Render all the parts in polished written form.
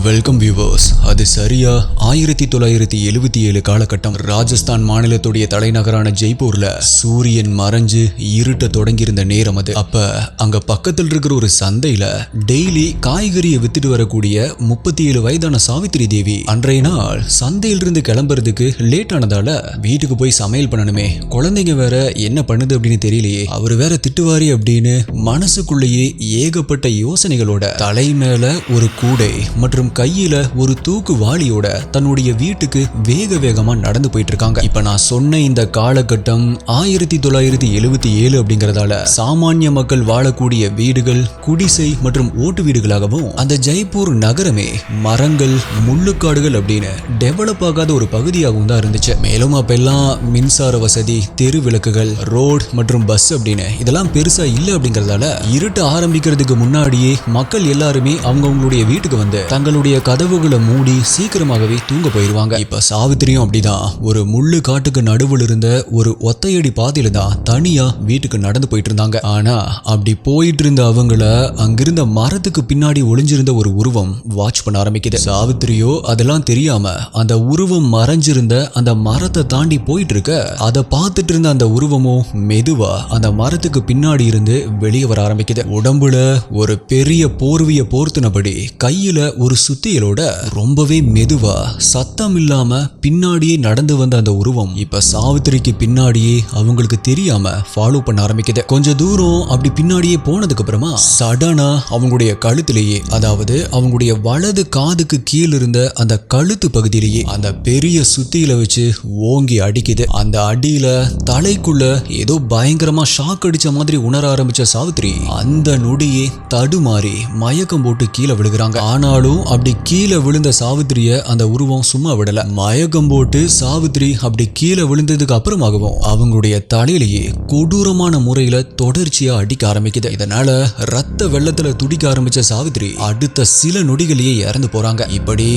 Welcome viewers. அது சரியா 1977 காலகட்டம். ராஜஸ்தான் மாநிலத்துடைய தலைநகரான ஜெய்ப்பூர்ல சூரியன் மறைஞ்சு இருட்ட தொடங்கியிருந்த நேரம் அது. அப்ப அங்க பக்கத்தில் இருக்கிற ஒரு சந்தையில டெய்லி காய்கறியை வித்துட்டு வரக்கூடிய 37 வயதான சாவித்திரி தேவி அன்றைய நாள் சந்தையிலிருந்து கிளம்புறதுக்கு லேட் ஆனதால வீட்டுக்கு போய் சமையல் பண்ணணுமே, குழந்தைங்க வேற என்ன பண்ணுது அப்படின்னு தெரியலையே, அவரு வேற திட்டுவாரி அப்படின்னு மனசுக்குள்ளேயே ஏகப்பட்ட யோசனைகளோட தலை மேல ஒரு கூடை மற்றும் கையில ஒரு தூக்கு வாளியோட தன்னுடைய வீட்டுக்கு வேக வேகமா நடந்து போயிட்டு இருக்காங்க. இப்ப நான் சொன்ன இந்த காலகட்டம் 1977 அப்படிங்கறதால சாமானிய மக்கள் வாழக்கூடிய வீடுகள் குடிசை மற்றும் ஓட்டு வீடுகளாகவும் அந்த ஜெய்ப்பூர் நகரமே மரங்கள் முள்ளுக்காடுகள் அப்படின்னு டெவலப் ஆகாத ஒரு பகுதியாகவும் தான் இருந்துச்சு. மேலும் அப்பெல்லாம் மின்சார வசதி, தெரு விளக்குகள், ரோடு மற்றும் பஸ் அப்படின்னு இதெல்லாம் பெருசா இல்ல அப்படிங்கறதால இருட்ட ஆரம்பிக்கிறதுக்கு முன்னாடியே மக்கள் எல்லாருமே அவங்களுடைய வீட்டுக்கு வந்து தங்களுடைய கதவுகளை மூடி சீக்கிரமாகவே தூங்க போயிருவாங்க. இப்ப சாவித்திரியும் அப்படிதான் ஒரு முள்ளு காட்டுக்கு நடுவில் இருந்த ஒரு ஒத்தையடி பாதையில தான் தனியா வீட்டுக்கு நடந்து போயிட்டு இருந்தாங்க. ஆனா அப்படி போயிட்டு இருந்த அவங்கள அங்கிருந்த மரத்துக்கு பின்னாடி ஒளிஞ்சிருந்த ஒரு உருவம் வாட்ச் பண்ண ஆரம்பிக்குது. சாவித்திரியோ அதெல்லாம் தெரியாம அந்த உருவம் மறைஞ்சிருந்த அந்த மரத்தை தாண்டி போயிட்டு இருக்க அதை பார்த்துட்டு இருந்த அந்த உருவமும் மெதுவா அந்த மரத்துக்கு பின்னாடி இருந்து வெளியே வர ஆரம்பிக்குது. உடம்புல ஒரு பெரிய போர்வைய போர்த்தினபடி கையில ஒரு சுத்தியலோட ரொம்பவே மெதுவா சத்தம் இல்லாம பின்னாடியே நடந்து வந்த அந்த உருவம் இப்ப சாவித்திரிக்கு பின்னாடியே அவங்களுக்கு தெரியாம ஃபாலோ பண்ண ஆரம்பிக்குது. கொஞ்ச தூரம் அப்படி பின்னாடியே போனதுக்கு அப்புறமா சடனா அவங்களுடைய கழுத்திலேயே, அதாவது அவங்களுடைய வலது காதுக்கு கீழ் இருந்த அந்த கழுத்து பகுதியிலேயே அந்த பெரிய சுத்தியில வச்சு ஓங்கி அடிக்குது. அந்த அடியில தலைக்குள்ள ஏதோ பயங்கரமா ஷாக் அடிச்ச மாதிரி உணர ஆரம்பிச்ச சாவித்திரி அந்த நொடியே தடுமாறி மயக்கம் போட்டு கீழே விழுகிறாங்க. ஆனாலும் அப்படி கீழே விழுந்த சாவித்திரிய அந்த உருவம் சும்மா விடல. மயக்கம் போட்டு சாவித்திரி அப்படி கீழே விழுந்ததுக்கு அப்புறமாகவும் அவங்களுடைய தலையிலேயே கொடூரமான முறையில தொடர்ச்சியா அடிக்க ஆரம்பிக்குது. இதனால ரத்த வெள்ளத்துல துடிக்க ஆரம்பிச்ச சாவித்திரி அடுத்த சில நொடிகளையே இறந்து போறாங்க. இப்படி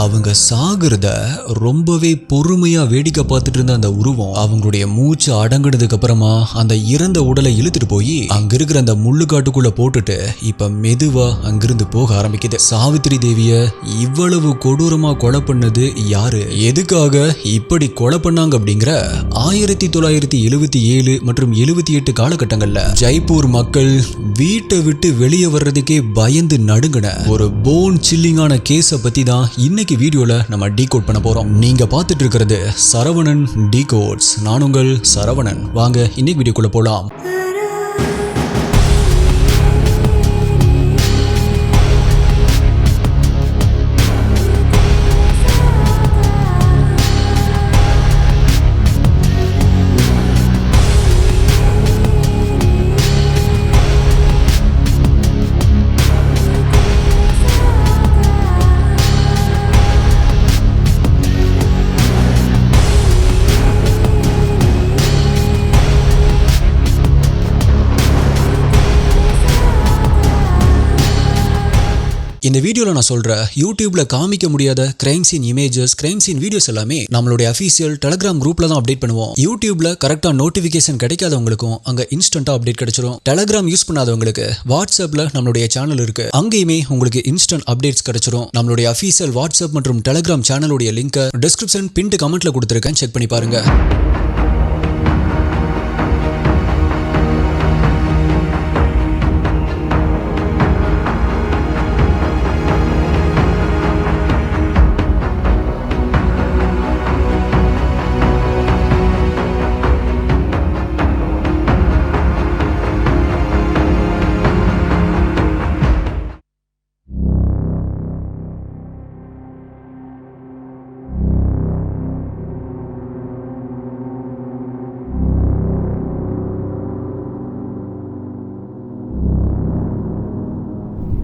அவங்க சாகுறத ரொம்பவே பொறுமையா வேடிக்கை பார்த்துட்டு இருந்த அந்த உருவம் அவங்களுடைய மூச்சு அடங்கினதுக்கு அப்புறமா அந்த இறந்த உடலை இழுத்துட்டு போய் அங்க இருக்கிற அந்த முள்ளுக்காட்டுக்குள்ள போட்டுட்டு இப்ப மெதுவா அங்கிருந்து போக ஆரம்பிக்குது. சாவித்திரி தேவிய இவ்வளவு கொடூரமா கொலை பண்ணது யாரு, எதுக்காக இப்படி கொலை பண்ணாங்க அப்படிங்கிற 1977 மற்றும் 78 காலகட்டங்கள்ல ஜெய்ப்பூர் மக்கள் வீட்டை விட்டு வெளியே வர்றதுக்கே பயந்து நடுங்கின ஒரு போன் சில்லிங்கான கேஸ பத்தி தான் இன்னைக்கு வீடியோல நம்ம டீகோட் பண்ண போறோம். நீங்க பார்த்துட்டு இருக்கிறது சரவணன் டீகோட்ஸ். நான் உங்கள் சரவணன். வாங்க இன்னைக்கு வீடியோக்குள்ள போலாம். இந்த வீடியோல நான் சொல்ற யூடியூப்ல காமிக்க முடியாத crime scene images, crime scene videos எல்லாமே நம்மளுடைய அபிஷியல் டெலிகிராம் குரூப்ல தான் அப்டேட் பண்ணுவோம். யூடியூப்ல கரெக்டா நோட்டிபிகேஷன் கிடைக்காதவங்களுக்கும் அங்க இன்ஸ்டன்டா அப்டேட் கிடைச்சிடும். டெலிகிராம் யூஸ் பண்ணாதவங்களுக்கு வாட்ஸ்அப்ல நம்மளுடைய சேனல் இருக்கு, அங்கேயுமே உங்களுக்கு இன்ஸ்டன்ட் அப்டேட்ஸ் கிடைச்சிடும். நம்மளுடைய அபிஷியல் வாட்ஸ்அப் மற்றும் டெலிகிராம் சேனலுடைய லிங்க் டிஸ்கிரிப்ஷன் பின்ட் கமெண்ட்ல கொடுத்திருக்கேன், செக் பண்ணி பாருங்க.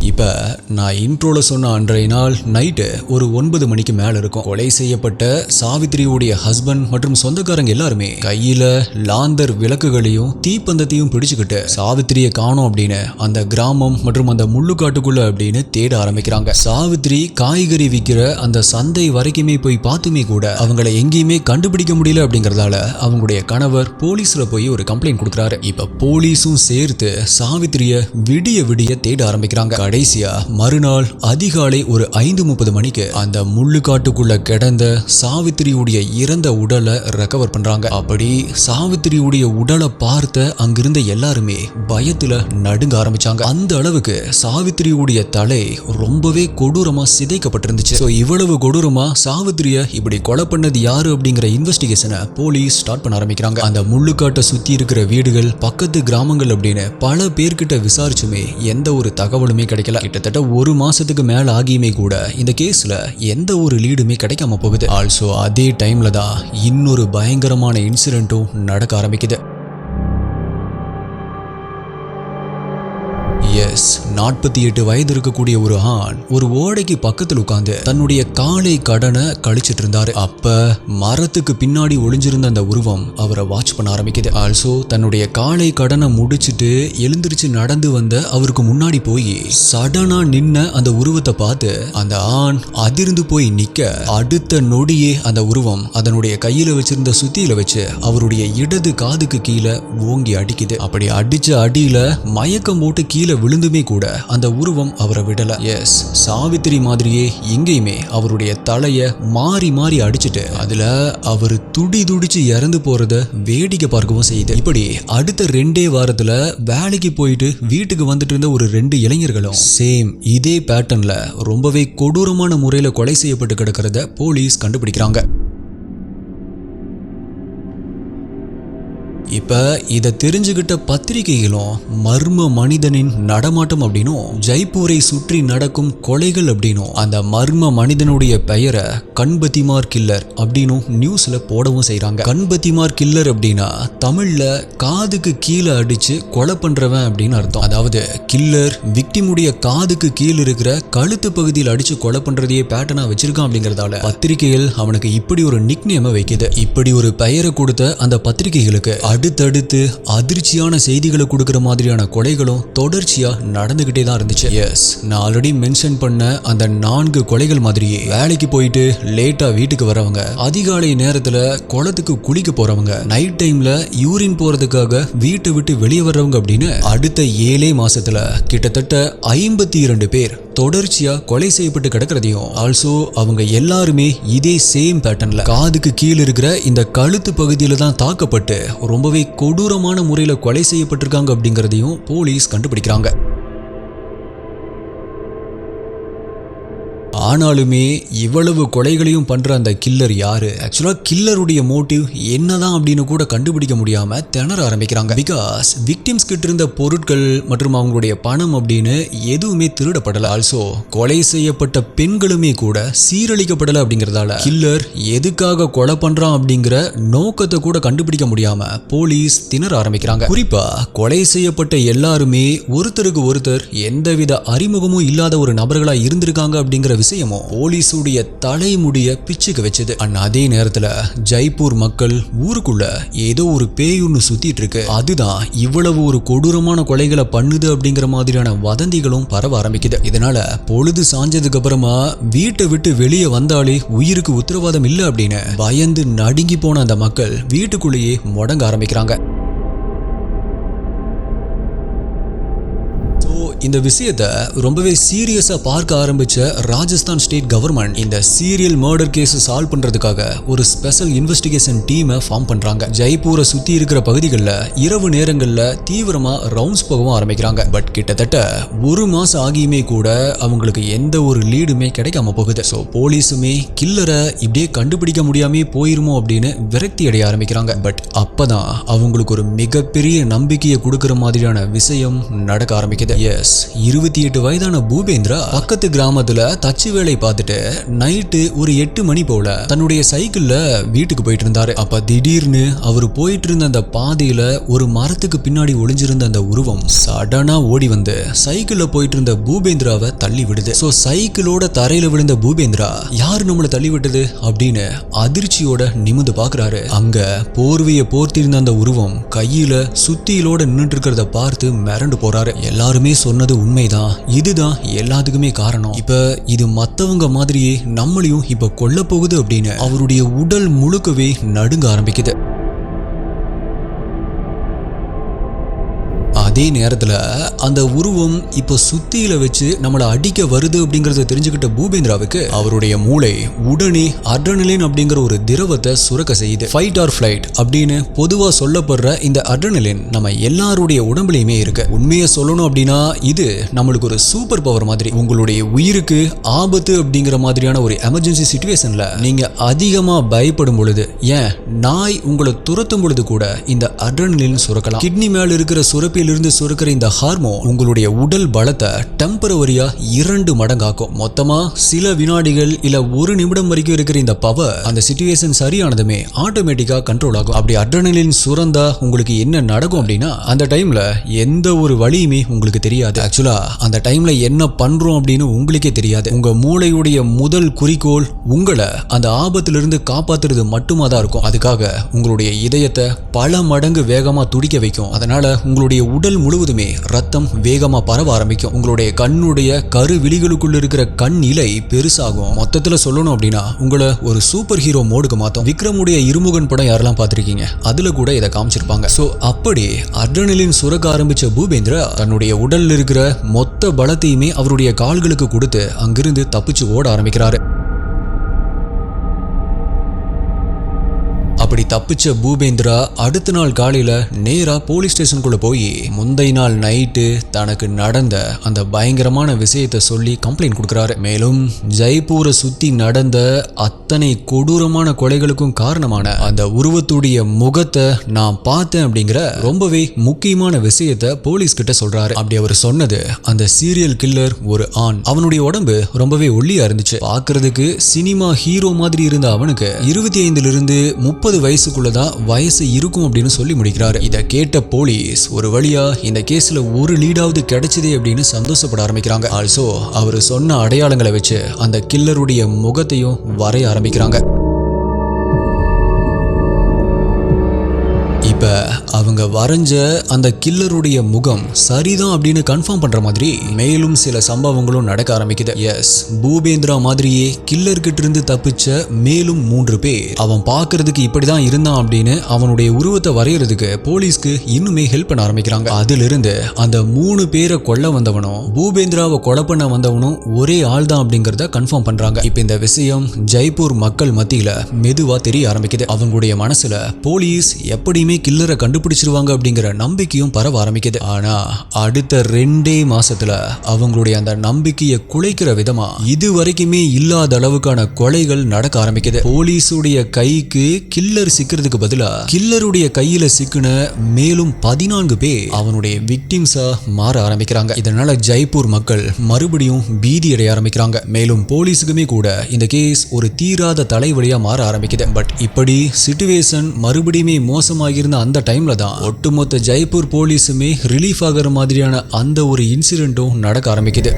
இப்ப நான் இன்ட்ரோல சொன்ன அன்றைய நாள் நைட்டு ஒரு 9 மணிக்கு மேல இருக்கும். கொலை செய்யப்பட்ட சாவித்திரியுடைய ஹஸ்பண்ட் மற்றும் சொந்தக்காரங்க எல்லாருமே கையில லாந்தர் விளக்குகளையும் தீப்பந்தத்தையும் பிடிச்சுக்கிட்டு சாவித்திரியை காணோம் அப்படின்னு அந்த கிராமம் மற்றும் அந்த முள்ளுக்காட்டுக்குள்ள அப்படின்னு தேட ஆரம்பிக்கிறாங்க. சாவித்திரி காய்கறி விற்கிற அந்த சந்தை வரைக்குமே போய் பார்த்துமே கூட அவங்களை எங்கேயுமே கண்டுபிடிக்க முடியல. அப்படிங்கறதால அவங்களுடைய கணவர் போலீஸ்ல போய் ஒரு கம்ப்ளைண்ட் கொடுக்குறாரு. இப்ப போலீஸும் சேர்த்து சாவித்திரிய விடிய விடிய தேட ஆரம்பிக்கிறாங்க. கடைசியா மறுநாள் அதிகாலை ஒரு 5:30 மணிக்கு அந்த முள்ளுக்காட்டுக்குள்ள கிடந்த சாவித்திரியுடைய இறந்த உடலை ரெக்கவர் பண்றாங்க. அப்படி சாவித்திரியுடைய உடலை பார்த்த அங்கிருந்த எல்லாருமே பயத்துல நடுங்க ஆரம்பிச்சாங்க. அந்த அளவுக்கு சாவித்திரியுடைய தலை ரொம்பவே கொடூரமா சிதைக்கப்பட்டிருந்துச்சு. இவ்வளவு கொடூரமா சாவித்திரிய இப்படி கொலை பண்ணது யாரு அப்படிங்கிற இன்வெஸ்டிகேஷனை போலீஸ் ஸ்டார்ட் பண்ண ஆரம்பிக்கிறாங்க. அந்த முள்ளுக்காட்டை சுத்தி இருக்கிற வீடுகள், பக்கத்து கிராமங்கள் அப்படின்னு பல பேர்கிட்ட விசாரிச்சுமே எந்த ஒரு தகவலுமே கிடைக்கல. கிட்டத்தட்ட ஒரு மாசத்துக்கு மேல ஆகியுமே கூட இந்த கேஸ்ல எந்த ஒரு லீடுமே கிடைக்காம போகுது. ஆல்சோ அதே டைம்ல தான் இன்னொரு பயங்கரமான இன்சிடென்ட்டும் நடக்க ஆரம்பிக்குது. 48 வயது இருக்கக்கூடிய ஒரு ஆண் ஒரு ஓடைக்கு பக்கத்தில் உட்கார்ந்து தன்னுடைய காலை கடனை கழிச்சிட்டு இருந்தாரு. அப்ப மரத்துக்கு பின்னாடி ஒளிஞ்சிருந்த அந்த உருவம் அவரை வாட்ச் பண்ண ஆரம்பிக்குது. ஆல்சோ தன்னுடைய காலை கடனை முடிச்சிட்டு எழுந்திருச்சு நடந்து வந்த அவருக்கு முன்னாடி போய் சடனா நின்ன அந்த உருவத்தை பார்த்து அந்த ஆண் அதிர்ந்து போய் நிக்க அடுத்த நொடியே அந்த உருவம் அதனுடைய கையில வச்சிருந்த சுத்தியில வச்சு அவருடைய இடது காதுக்கு கீழே ஓங்கி அடிக்குது. அப்படி அடிச்ச அடியில மயக்கம் போட்டு கீழே விழுந்துமே கூட அந்த உருவம் அவரை விடல. சாவித்திரி மாதிரியே இங்கேயுமே அவருடைய தலைய மாறி மாறி அடிச்சுட்டு அதுல அவர் துடிச்சு இறந்து போறத வேடிக்கை பார்க்கவும் செய்யுது. இப்படி அடுத்த 2 வாரத்துல வேலைக்கு போயிட்டு வீட்டுக்கு வந்துட்டு இருந்த ஒரு 2 இளைஞர்களும் சேம் இதே பேட்டர்ன்ல ரொம்பவே கொடூரமான முறையில கொலை செய்யப்பட்டு கிடக்கிறத போலீஸ் கண்டுபிடிக்கிறாங்க. இப்ப இத தெரிஞ்சுகிட்ட பத்திரிகைகளும் மர்ம மனிதனின் நடமாட்டம் அப்படின்னும் ஜெய்ப்பூரை சுற்றி நடக்கும் கொலைகள் அப்படின்னும் அந்த மர்ம மனிதனுடைய பெயரை கண்பத்திமார் கில்லர் அப்படின்னும் நியூஸ்ல போடவும் செய்யறாங்க. கண்பத்திமார் கில்லர் அப்படின்னா தமிழ்ல காதுக்கு கீழே அடிச்சு கொலை பண்றவன் அப்படின்னு அர்த்தம். அதாவது கில்லர் விக்டிமுடைய காதுக்கு கீழே இருக்கிற கழுத்து பகுதியில் அடிச்சு கொலை பண்றதையே பேட்டர்னா வச்சிருக்கான் அப்படிங்கறதால பத்திரிகைகள் அவனுக்கு இப்படி ஒரு நிக் நேம் வைக்குது. இப்படி ஒரு பெயரை கொடுத்த அந்த பத்திரிகைகளுக்கு அடுத்தடுத்து அதிர்ச்சியான செய்திகளை கொடுக்கிற மாதிரியான கொலைகளும் தொடர்ச்சியா நடந்துகிட்டே தான் இருந்துச்சு. நான் ஆல்ரெடி மென்ஷன் பண்ண அந்த 4 கொலைகள் மாதிரியே வேலைக்கு போயிட்டு லேட்டா வீட்டுக்கு வரவங்க, அதிகாலை நேரத்துல குளத்துக்கு குளிக்க போறவங்க, நைட் டைம்ல யூரின் போறதுக்காக வீட்டை விட்டு வெளியே வர்றவங்க அப்படின்னு அடுத்த 7 மாசத்துல கிட்டத்தட்ட 52 பேர் தொடர்ச்சியா கொலை செய்யப்பட்டு கிடக்கிறதையும் ஆல்சோ அவங்க எல்லாருமே இதே சேம் பேட்டர்ன்ல காதுக்கு கீழே இருக்கிற இந்த கழுத்து பகுதியில தான் தாக்கப்பட்டு ரொம்பவே கொடூரமான முறையில கொலை செய்யப்பட்டிருக்காங்க அப்படிங்கறதையும் போலீஸ் கண்டுபிடிக்கிறாங்க. ஆனாலுமே இவ்வளவு கொலைகளையும் பண்ற அந்த கில்லர் யாரு, ஆக்சுவலா கில்லருடைய மோட்டிவ் என்னதான் அப்படின்னு கூட கண்டுபிடிக்க முடியாம திணற ஆரம்பிக்கிறாங்க. பிகாஸ் விக்டிம்ஸ் கிட்ட இருந்த பொருட்கள் மற்றும் அவங்களுடைய பணம் அப்படின்னு எதுவுமே திருடப்படல. ஆல்சோ கொலை செய்யப்பட்ட பெண்களுமே கூட சீரழிக்கப்படல அப்படிங்கறதால கில்லர் எதுக்காக கொலை பண்றான் அப்படிங்கிற நோக்கத்தை கூட கண்டுபிடிக்க முடியாம போலீஸ் திணற ஆரம்பிக்கிறாங்க. குறிப்பா கொலை செய்யப்பட்ட எல்லாருமே ஒருத்தருக்கு ஒருத்தர் எந்தவித அறிமுகமும் இல்லாத ஒரு நபர்களா இருந்திருக்காங்க அப்படிங்கிற விஷயமும் போலீஸுடைய தலைமுடிய பிச்சுக்கு வச்சது. அதே நேரத்துல ஜெய்ப்பூர் மக்கள் ஊருக்குள்ள ஏதோ ஒரு பேயுன்னு சுத்திட்டு இருக்கு, அதுதான் இவ்வளவு ஒரு கொடூரமான கொலைகளை பண்ணுது அப்படிங்கிற மாதிரியான வதந்திகளும் பரவ ஆரம்பிக்குது. இதனால பொழுது சாஞ்சதுக்கு அப்புறமா வீட்டை விட்டு வெளியே வந்தாலே உயிருக்கு உத்தரவாதம் இல்லை அப்படின்னு பயந்து நடுங்கி போன அந்த மக்கள் வீட்டுக்குள்ளேயே முடங்க ஆரம்பிக்கிறாங்க. இந்த விஷயத்தை ரொம்பவே சீரியஸா பார்க்க ஆரம்பிச்ச ராஜஸ்தான் ஸ்டேட் கவர்மெண்ட் இந்த சீரியல் மர்டர் கேஸ் சால்வ் பண்றதுக்காக ஒரு ஸ்பெஷல் இன்வெஸ்டிகேஷன் டீமை ஃபார்ம் பண்றாங்க. ஜெய்ப்பூரை சுத்தி இருக்கிற பகுதிகளில் இரவு நேரங்கள்ல தீவிரமா ரவுண்ட்ஸ் போகவும் ஆரம்பிக்கிறாங்க. பட் கிட்டத்தட்ட ஒரு மாசம் ஆகியுமே கூட அவங்களுக்கு எந்த ஒரு லீடுமே கிடைக்காம போகுது. ஸோ போலீஸுமே கில்லரை இப்படியே கண்டுபிடிக்க முடியாமே போயிருமோ அப்படின்னு விரக்தி அடைய ஆரம்பிக்கிறாங்க. பட் அப்பதான் அவங்களுக்கு ஒரு மிகப்பெரிய நம்பிக்கையை கொடுக்கிற மாதிரியான விஷயம் நடக்க ஆரம்பிக்குது. 28 வயதான பூபேந்திரா பக்கத்து கிராமத்துல தச்சு வேலை பார்த்துட்டு நைட்டு ஒரு 8 மணி போல தன்னுடைய சைக்கிள்ல வீட்டுக்கு போயிட்டு இருந்தாரு. அப்ப திடீர்னு அவர் போயிட்டு இருந்த அந்த பாதையில ஒரு மரத்துக்கு பின்னாடி ஒளிஞ்சிருந்த அந்த உருவம் சடனா ஓடி வந்து சைக்கிள்ல போயிட்டு இருந்த பூபேந்திராவை தள்ளி விடுது. சோ சைக்கிளோட தரையில விழுந்த பூபேந்திரா யாரு நம்மளை தள்ளி விட்டது அப்படின்னு அதிர்ச்சியோட நிமிந்து பாக்குறாரு. அங்க போர்வையை போர்த்திருந்த அந்த உருவம் கையில சுத்தியிலோட நின்றுட்டு இருக்கிறத பார்த்து மிரண்டு போறாரு. எல்லாருமே சொன்னது உண்மைதான், இதுதான் எல்லாத்துக்குமே காரணம். இப்ப இது மத்தவங்க மாதிரியே நம்மளையும் இப்ப கொல்ல போகுது அப்படின்னு அவருடைய உடல் முழுக்கவே நடுங்க ஆரம்பிக்குது. அதே நேரத்துல அந்த உருவம் இப்போ சுத்தியில வச்சு நம்மளை அடிக்க வருது அப்படிங்கறத தெரிஞ்சுக்கிட்ட பூபேந்திராவுக்கு அவருடைய மூளை உடனே அட்ரினலின் அப்படிங்கிற ஒரு திரவத்தை சுரக்க செய்யுது. ஃபைட் ஆர் ஃபிளைட் அப்படின்னு பொதுவா சொல்லப்படுற இந்த அட்ரினலின் நம்ம எல்லாருடைய உடம்புலயுமே இருக்கு. உண்மையை சொல்லணும் அப்படின்னா இது நம்மளுக்கு ஒரு சூப்பர் பவர் மாதிரி. உங்களுடைய உயிருக்கு ஆபத்து அப்படிங்கிற மாதிரியான ஒரு எமர்ஜென்சி சிச்சுவேஷன்ல நீங்க அதிகமா பயப்படும் பொழுது, ஏன் நாய் உங்களை துரத்தும் பொழுது கூட இந்த அட்ரினலின் சுரக்கலாம். கிட்னி மேல இருக்கிற சுரப்பிலிருந்து சுரக்கிற இந்த ஹார்மோன் உங்களுடைய உடல் பலத்தை டெம்பரவரியா 2 மடங்காக்கும். மொத்தமா சில வினாடிகள் இல்ல 1 நிமிடம் வரைக்கும் இருக்கிற இந்த பவர் அந்த சிச்சுவேஷன் சரியானதுமே ஆட்டோமேட்டிக்கா கண்ட்ரோல் ஆகும். அப்படி அட்ரினலின் சுரந்தா உங்களுக்கு என்ன நடக்கும் அப்படின்னா, அந்த டைம்ல எந்த ஒரு வலியுமே உங்களுக்கு தெரியாது. ஆக்சுவலா அந்த டைம்ல என்ன பண்றோம் அப்படின்னு உங்களுக்கே தெரியாது. உங்க மூளையுடைய முதல் குறிக்கோள் உங்களை அந்த ஆபத்திலிருந்து காப்பாத்துறது மட்டுமா தான் இருக்கும். அதுக்காக உங்களுடைய இதயத்தை பல மடங்கு வேகமா துடிக்க வைக்கும். அதனால உங்களுடைய உடல் முழுவதுமே ரத்தம் வேகமா பரவ ஆரம்பிக்கும். உங்களுடைய கண்ணுடைய கரு விழிகளுக்குள்ள இருக்கிற கண் இலை பெருசாகும். மொத்தத்துல சொல்லணும் அப்படின்னா உங்களை ஒரு சூப்பர் ஹீரோ மோடுக்கு மாத்தும். விக்ரமுடைய இருமுகன் படம் யாரெல்லாம் பார்த்திருக்கீங்க, அதுல கூட இதை காமிச்சிருப்பாங்க. சோ அப்படி அட்ரினலின் சுரக்க ஆரம்பிச்ச பூபேந்திரா தன்னுடைய உடல்ல இருக்கிற மொத்த பலத்தையுமே அவருடைய கால்களுக்கு கொடுத்து அங்கிருந்து தப்பிச்சு ஓட ஆரம்பிக்கிறாரு. அப்படி தப்பிச்ச பூபேந்திரா அடுத்த நாள் காலையில நேரா போலீஸ் ஸ்டேஷனுக்குள்ள போய் முந்தைய நாள் நைட்டு தனக்கு நடந்த அந்த பயங்கரமான விஷயத்தை சொல்லி கம்ப்ளைண்ட் கொடுக்கறாரு. மேலும் ஜெய்ப்பூரை சுத்தி நடந்த அத்தனை கொடூரமான கொலைகளுக்கும் காரணமான அந்த உருவத்துடைய முகத்தை நான் பார்த்தேன் அப்படிங்கிற ரொம்பவே முக்கியமான விஷயத்தை போலீஸ் கிட்ட சொல்றாரு. அப்படி அவர் சொன்னது, அந்த சீரியல் கில்லர் ஒரு ஆண். அவனுடைய உடம்பு ரொம்பவே ஒல்லியா இருந்துச்சு. பாக்குறதுக்கு சினிமா ஹீரோ மாதிரி இருந்த அவனுக்கு 25 இருந்து 30 வயசுக்குள்ளதான் வயசு இருக்கும் அப்படின்னு சொல்லி முடிக்கிறாரு. இதை கேட்ட போலீஸ் ஒரு வழியா இந்த கேஸ்ல ஒரு லீடாவது கிடைச்சதே அப்படின்னு சந்தோஷப்பட ஆரம்பிக்கிறாங்க. ஆல்சோ அவரு சொன்ன அடையாளங்களை வச்சு அந்த கில்லருடைய முகத்தையும் வரைய ஆரம்பிக்கிறாங்க. இப்ப அவங்க வரைஞ்ச அந்த கில்லருடைய முகம் சரிதான் அப்படின்னு கன்ஃபார்ம் பண்ற மாதிரி மேலும் சில சம்பவங்களும் நடக்க ஆரம்பிக்குது. எஸ், பூபேந்திரா மாதிரியே கில்லர் கிட்ட இருந்து தப்பிச்ச மேலும் 3 பேர் அவன் பாக்குறதுக்கு இப்படிதான் இருந்தான் அப்படின்னு அவனுடைய உருவத்தை வரையறதுக்கு போலீஸ்க்கு இன்னுமே ஹெல்ப் பண்ண ஆரம்பிக்கிறாங்க. அதுல இருந்து அந்த 3 பேரை கொல்ல வந்தவனும் பூபேந்திராவை கொலை பண்ண வந்தவனும் ஒரே ஆள் தான் அப்படிங்கறத கன்ஃபார்ம் பண்றாங்க. இப்ப இந்த விஷயம் ஜெய்ப்பூர் மக்கள் மத்தியில மெதுவா தெரிய ஆரம்பிக்குது. அவங்களுடைய மனசுல போலீஸ் எப்படியுமே கில்லரை கண்டுபிடிச்சிருவாங்க அப்படிங்கிற நம்பிக்கையும் பரவ ஆரம்பிக்குது. ஆனா அடுத்த 2 மாசத்துல அவங்களுடைய அந்த நம்பிக்கையை குலைக்கிற விதமா இது வரைக்குமே இல்லாத அளவுக்கான கொலைகள் நடக்க ஆரம்பிக்குது. போலீஸுடைய கைக்கு கில்லர் சிக்கிறதுக்கு பதிலா கில்லருடைய கையில சிக்கின மேலும் 14 பேர் அவனுடைய விக்டிம்ஸா மாற ஆரம்பிக்கிறாங்க. இதனால ஜெய்ப்பூர் மக்கள் மறுபடியும் பீதி அடைய ஆரம்பிக்கிறாங்க. மேலும் போலீஸுக்குமே கூட இந்த கேஸ் ஒரு தீராத தலைவலியா மாற ஆரம்பிக்குது. பட் இப்படி சிச்சுவேஷன் மறுபடியுமே மோசமாகி அந்த டைம்ல தான் ஒட்டுமொத்த ஜெய்ப்பூர் போலீஸுமே ரிலீஃப் ஆகிற மாதிரியான அந்த ஒரு இன்சிடென்ட்டும் நடக்க ஆரம்பிக்குது.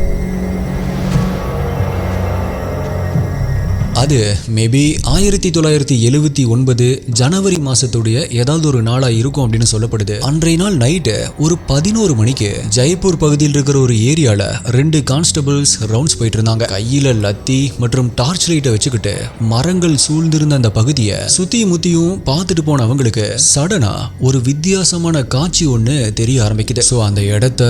அது மேபி 1979 ஜனவரி மாசத்துடைய ஏதாவது ஒரு நாளா இருக்கும் அப்படின்னு சொல்லப்படுது. அன்றைய நாள் நைட்டு ஒரு 11 மணிக்கு ஜெய்ப்பூர் பகுதியில் இருக்கிற ஒரு ஏரியால 2 கான்ஸ்டபிள்ஸ் ரவுண்ட்ஸ் போயிட்டு இருந்தாங்க. கையில லத்தி மற்றும் டார்ச் லைட்டை வச்சுக்கிட்டு மரங்கள் சூழ்ந்திருந்த அந்த பகுதியை சுத்தி முத்தியும் பார்த்துட்டு போன அவங்களுக்கு சடனா ஒரு வித்தியாசமான காட்சி ஒண்ணு தெரிய ஆரம்பிக்குது. சோ அந்த இடத்த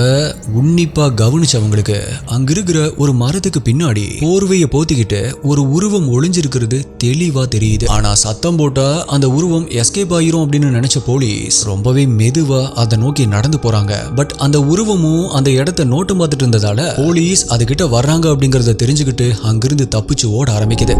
உன்னிப்பா கவனிச்சவங்களுக்கு அங்க இருக்கிற ஒரு மரத்துக்கு பின்னாடி போர்வையை போத்திக்கிட்டு ஒரு உருவம் ஒளிஞ்சிருக்கிறது தெளிவா தெரியுது. ஆனா சத்தம் போட்டா அந்த உருவம் எஸ்கேப் ஆயிரும் அப்படின்னு நினைச்ச போலீஸ் ரொம்பவே மெதுவா அதை நோக்கி நடந்து போறாங்க. பட் அந்த உருவமும் அந்த இடத்தை நோட்டம் பார்த்துட்டு இருந்ததால போலீஸ் அதுகிட்ட வர்றாங்க அப்படிங்கறத தெரிஞ்சுக்கிட்டு அங்கிருந்து தப்பிச்சு ஓட ஆரம்பிக்குது.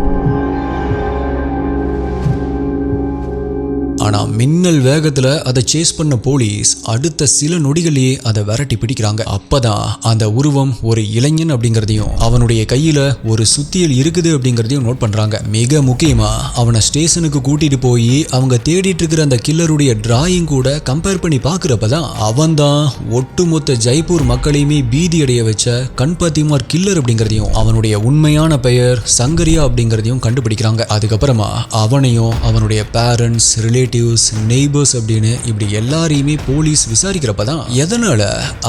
ஆனா மின்னல் வேகத்துல அதை சேஸ் பண்ண போலீஸ் அடுத்த சில நொடிகளே அதை விரட்டி பிடிக்கிறாங்க. அப்பதான் அந்த உருவம் ஒரு இளைஞன் அப்படிங்கறதையும் அவனுடைய கையில ஒரு சுத்தியல் இருக்குது அப்படிங்கறதையும் நோட் பண்றாங்க. மிக முக்கியமா அவனை ஸ்டேஷனுக்கு கூட்டிட்டு போய் அவங்க தேடிட்டு இருக்கிற அந்த கில்லருடைய டிராயிங் கூட கம்பேர் பண்ணி பாக்குறப்பதான் அவன் தான் ஒட்டுமொத்த ஜெய்ப்பூர் மக்களையுமே பீதி அடைய வச்ச கண்பாத்திமார் கில்லர் அப்படிங்கறதையும் அவனுடைய உண்மையான பெயர் சங்கரியா அப்படிங்கறதையும் கண்டுபிடிக்கிறாங்க. அதுக்கப்புறமா அவனையும் அவனுடைய பேரண்ட்ஸ், ரிலேட்டிவ்ஸ், நெய்பர்ஸ் அப்படின்னு இப்படி எல்லாரையுமே போலீஸ் விசாரிக்கிறப்பதான் எதனால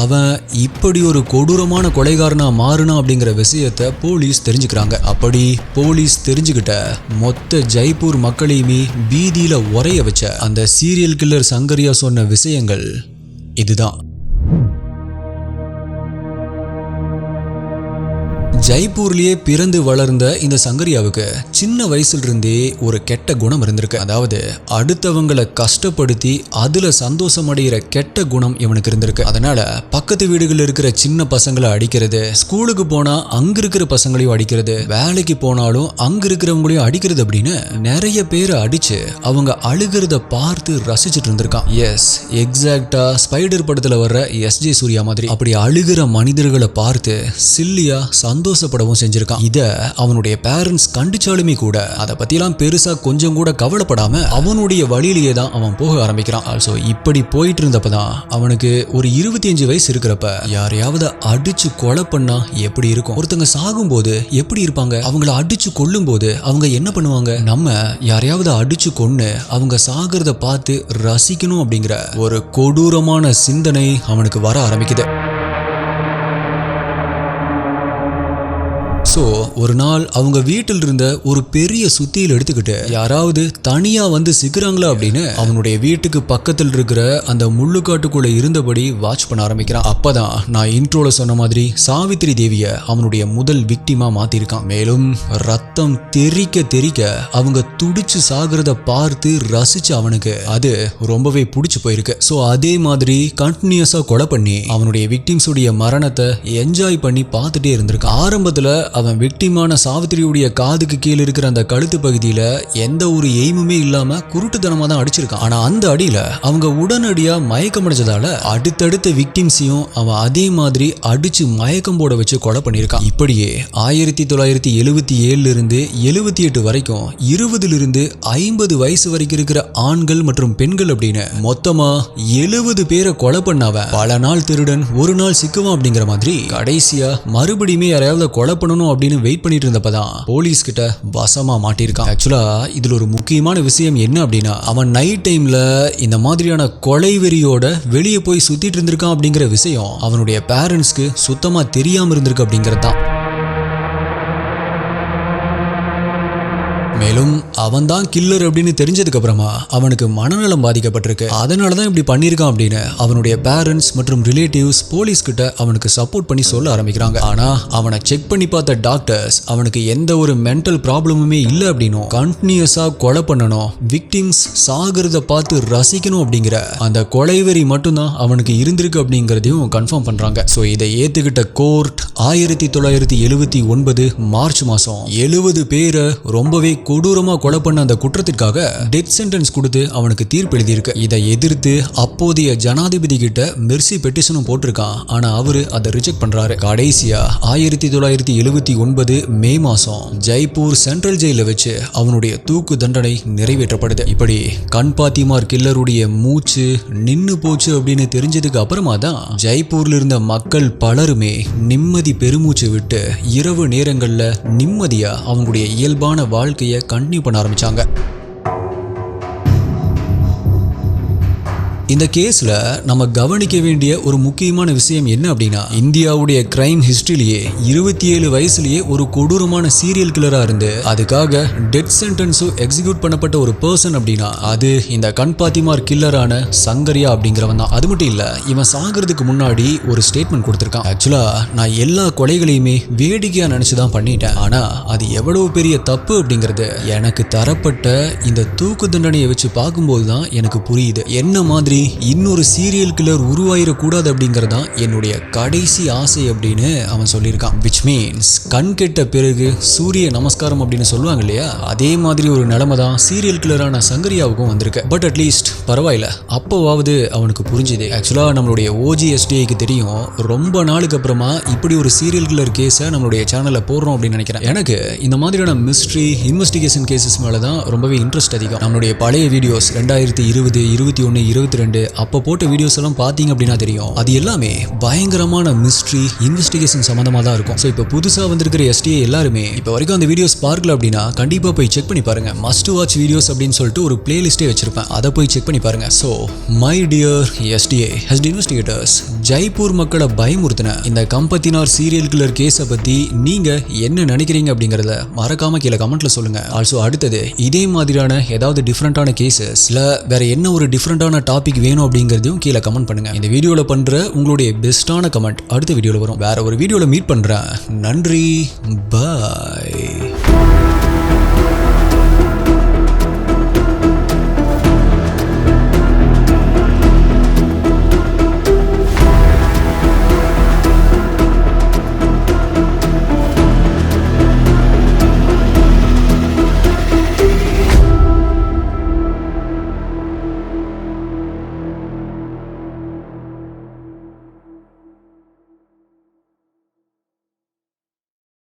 அவன் இப்படி ஒரு கொடூரமான கொலைகாரனா மாறினா அப்படிங்கிற விஷயத்தை போலீஸ் தெரிஞ்சுக்கிறாங்க. அப்படி போலீஸ் தெரிஞ்சுக்கிட்ட மொத்த ஜெய்ப்பூர் மக்களையுமே பீதியில உறைய வச்ச அந்த சீரியல் கில்லர் சங்கரியா சொன்ன விஷயங்கள் இதுதான். ஜெய்ப்பூர்லயே பிறந்து வளர்ந்த இந்த சங்கரியாவுக்கு சின்ன வயசுல இருந்தே ஒரு கெட்ட குணம் இருந்திருக்கு. அதாவது அடுத்தவங்களை கஷ்டப்படுத்தி அதுல சந்தோஷம் அடைகிற கெட்ட குணம் இவனுக்கு இருந்திருக்கு. அதனால பக்கத்து வீடுகள் இருக்கிற சின்ன பசங்களை அடிக்கிறது, ஸ்கூலுக்கு போனா அங்க இருக்கிற பசங்களையும் அடிக்கிறது, வேலைக்கு போனாலும் அங்க இருக்கிறவங்களையும் அடிக்கிறது அப்படின்னு நிறைய பேரை அடிச்சு அவங்க அழுகிறத பார்த்து ரசிச்சுட்டு இருந்திருக்கான். எஸ், எக்ஸாக்டா ஸ்பைடர் படத்துல வர்ற எஸ்.ஜே. சூர்யா மாதிரி அப்படி அழுகிற மனிதர்களை பார்த்து சில்லியா சந்தோஷப்படவும் செஞ்சிருக்கான். இத அவனுடைய பேரண்ட்ஸ் கண்டிச்சாலுமே கூட அதை பத்திலாம் பெருசா கொஞ்சம் கூட கவலைப்படாம அவனுடைய வழியிலேயே தான் அவன் போக ஆரம்பிக்கிறான். ஆல்சோ இப்படி போயிட்டு இருந்தப்பதான் அவனுக்கு ஒரு 25 வயசு இருக்கிறப்ப யாரையாவது அடிச்சு கொலை பண்ணா எப்படி இருக்கும், ஒருத்தங்க சாகும் போது எப்படி இருப்பாங்க, அவங்கள அடிச்சு கொல்லும் போது அவங்க என்ன பண்ணுவாங்க, நம்ம யாரையாவது அடிச்சு கொன்னு அவங்க சாகிறத பார்த்து ரசிக்கணும் அப்படிங்கிற ஒரு கொடூரமான சிந்தனை அவனுக்கு வர ஆரம்பிக்குது. ஸோ ஒரு நாள் அவங்க வீட்டில் இருந்த ஒரு பெரிய சுத்தியில் எடுத்துக்கிட்டு யாராவது தனியா வந்து சிக்கிறாங்களா அப்படின்னு அவனுடைய வீட்டுக்கு பக்கத்தில் இருக்கிற அந்த முள்ளுக்காட்டுக்குள்ள இருந்தபடி வாட்ச் பண்ண ஆரம்பிக்கிறான். அப்பதான் நான் இன்ட்ரோல சொன்ன மாதிரி சாவித்திரி தேவிய அவனுடைய முதல் விக்டிமா மாத்திருக்கான். மேலும் ரத்தம் தெறிக்க தெறிக்க அவங்க துடிச்சு சாகிறத பார்த்து ரசிச்சு அவனுக்கு அது ரொம்பவே பிடிச்சு போயிருக்கு. ஸோ அதே மாதிரி கண்டினியூஸா கொலை பண்ணி அவனுடைய விக்டிம்ஸுடைய மரணத்தை என்ஜாய் பண்ணி பார்த்துட்டே இருந்திருக்கான். ஆரம்பத்துல அவன் விக்டிமான சாவித்திரியுடைய காதுக்கு கீழே இருக்கிற அந்த கழுத்து பகுதியில எந்த ஒரு எய்முமே இல்லாம குருட்டுத்தனமா தான் அடிச்சிருக்கான். ஆனா அந்த அடியில அவங்க உடனடியா மயக்கம் அடைஞ்சதால அடுத்தடுத்த விக்டிம்ஸையும் அவன் அதே மாதிரி அடிச்சு மயக்கம் போட வச்சு கொலை பண்ணியிருக்கான். இப்படியே 1977 இருந்து 78 வரைக்கும் 20 இருந்து 50 வயசு வரைக்கும் இருக்கிற ஆண்கள் மற்றும் பெண்கள் அப்படின்னு மொத்தமா 70 பேரை கொலை பண்ணவன் பல நாள் திருடன் ஒரு நாள் சிக்குவான் அப்படிங்கிற மாதிரி கடைசியா மறுபடியுமே யாரையாவது கொலை பண்ணணும் அப்படின்னு வெயிட் பண்ணிட்டு இருந்தப்பதான் போலீஸ் கிட்ட வசமா மாட்டிருக்கான். ஆக்சுவலா இதுல ஒரு முக்கியமான விஷயம் என்ன அப்படின்னா அவன் நைட் டைம்ல இந்த மாதிரியான கொலை வெறியோட வெளியே போய் சுத்திட்டு இருந்திருக்கான் அப்படிங்கிற விஷயம் அவனுடைய பேரண்ட்ஸ்க்கு சுத்தமா தெரியாம இருந்திருக்கு அப்படிங்கிறது தான். மேலும் அவன் தான் கில்லர் அப்படின்னு தெரிஞ்சதுக்கு அப்புறமா அவனுக்கு மனநலம் பாதிக்கப்பட்டிருக்கு. அதனாலதான் இப்படி பண்ணிருக்கான் அப்படின்னு அவனுடைய பேரண்ட்ஸ் மற்றும் ரிலேட்டிவ்ஸ் போலீஸ் கிட்ட அவனுக்கு சப்போர்ட் பண்ணி சொல்ல ஆரம்பிக்கிறாங்க. ஆனா அவனை செக் பண்ணி பார்த்த டாக்டர்ஸ் அவனுக்கு எந்த ஒரு மென்டல் ப்ராப்ளமுமே இல்லை அப்படின்னும் கண்டினியூஸா கொலை பண்ணணும், விக்டிம்ஸ் சாகிறத பார்த்து ரசிக்கணும் அப்படிங்கிற அந்த கொலைவெறி மட்டும்தான் அவனுக்கு இருந்திருக்கு அப்படிங்கிறதையும் கன்ஃபார்ம் பண்றாங்க. ஸோ இதை ஏத்துக்கிட்ட கோர்ட் 1979 மார்ச் மாசம் 70 பேரை ரொம்பவே கொடூரமா கொலை பண்ண அந்த குற்றத்திற்காக டெத் சென்டென்ஸ் கொடுத்து அவனுக்கு தீர்ப்பு எழுதியிருக்கு. இதை எதிர்த்து அப்போதைய ஜனாதிபதி கிட்ட மெர்சி பெட்டிஷனும் போட்டிருக்கான். ஆனா அவரு அதை ரிஜெக்ட் பண்றாரு. கடைசியா 1979 மே மாசம் ஜெய்ப்பூர் சென்ட்ரல் ஜெயில வச்சு அவனுடைய தூக்கு தண்டனை நிறைவேற்றப்படுது. இப்படி கன்பாத்திமார் கில்லருடைய மூச்சு நின்னு போச்சு அப்படின்னு தெரிஞ்சதுக்கு அப்புறமா தான் ஜெய்ப்பூர்ல இருந்த மக்கள் பலருமே நிம்மதி பெருமூச்சு விட்டு இரவு நேரங்கள்ல நிம்மதியா அவங்களுடைய இயல்பான வாழ்க்கையை கண்டினியூ பண்ண ஆரம்பிச்சாங்க. இந்த கேஸ்ல நம்ம கவனிக்க வேண்டிய ஒரு முக்கியமான விஷயம் என்ன அப்படின்னா இந்தியாவுடைய கிரைம் ஹிஸ்டரியிலேயே 27 வயசுலயே ஒரு கொடூரமான சீரியல் கில்லரா இருந்து அதுக்காக டெத் சென்டென்ஸும் எக்ஸிக்யூட் பண்ணப்பட்ட ஒரு பர்சன் அப்படின்னா அது இந்த கன்பாத்திமார் கில்லரான சங்கரியா அப்படிங்கிறவன் தான். அது மட்டும் இல்ல, இவன் சாகிறதுக்கு முன்னாடி ஒரு ஸ்டேட்மெண்ட் கொடுத்திருக்கான். ஆக்சுவலா நான் எல்லா கொலைகளையுமே வேடிக்கையா நினைச்சுதான் பண்ணிட்டேன். ஆனா அது எவ்வளவு பெரிய தப்பு அப்படிங்கிறது எனக்கு தரப்பட்ட இந்த தூக்கு தண்டனையை வச்சு பார்க்கும்போதுதான் எனக்கு புரியுது. என்ன மாதிரி இன்னொரு சீரியல் கில்லர் உருவாயிடக்கூடாது அப்படிங்கறதான் என்னுடைய கடைசி ஆசை அப்படின்னு அவன் சொல்லியிருக்கான். விச் மீன்ஸ் கண் கெட்ட பிறகு சூரிய நமஸ்காரம் அப்படின்னு சொல்லுவாங்க இல்லையா, அதே மாதிரி ஒரு நிலைமை தான் சீரியல் கில்லரான சங்கரியாவுக்கும் வந்திருக்கு. பட் அட்லீஸ்ட் பரவாயில்ல, அப்போவாவது அவனுக்கு புரிஞ்சுது. ஆக்சுவலா நம்மளுடைய OGSDAக்கு தெரியும் ரொம்ப நாளுக்கு அப்புறமா இப்படி ஒரு சீரியல் கில்லர் கேஸை நம்மளுடைய சேனல்ல போடுறோம் அப்படின்னு நினைக்கிறேன். எனக்கு இந்த மாதிரியான மிஸ்ட்ரி இன்வெஸ்டிகேஷன் கேசஸ் மேலதான் ரொம்பவே இன்ட்ரெஸ்ட் அதிகம். நம்மளுடைய பழைய வீடியோஸ் 2020, 21, 22 அப்ப போட்ட வீடியோஸ் எல்லாம் பாத்தீங்க அப்படின்னா தெரியும் அது எல்லாமே பயங்கரமான மிஸ்ட்ரி இன்வெஸ்டிகேஷன் சம்பந்தமா தான் இருக்கும். ஸோ இப்போ புதுசா வந்திருக்கிற SDA எல்லாருமே இப்போ வரைக்கும் அந்த வீடியோஸ் பார்க்கல அப்படின்னா கண்டிப்பா போய் செக் பண்ணி பாருங்க. மஸ்ட் வாட்ச் வீடியோஸ் அப்படின்னு சொல்லிட்டு ஒரு பிளேலிஸ்டே வச்சிருப்பேன், அதை போய் செக் பண்ணி பாருங்க. So my dear SDA head investigators, Jaipur மக்களை பயமுறுத்தின இந்த கம்பத்தினார் சீரியல் கில்லர் கேஸை பத்தி நீங்க என்ன நினைக்கிறீங்க அப்படிங்கறத மறக்காம கீழே கமெண்ட்ல சொல்லுங்க. ஆல்சோ அடுத்தது இதே மாதிரியான ஏதாவது டிஃப்ரெண்டான கேசஸ் இல்ல வேற என்ன ஒரு டிஃப்ரெண்டான டாபிக் டாபிக் வேணும் அப்படிங்கிறதையும் கீழே கமெண்ட் பண்ணுங்க. இந்த வீடியோல பண்ற உங்களுடைய பெஸ்டான கமெண்ட் அடுத்த வீடியோல வரும். வேற ஒரு வீடியோல மீட் பண்றேன். நன்றி, பாய்.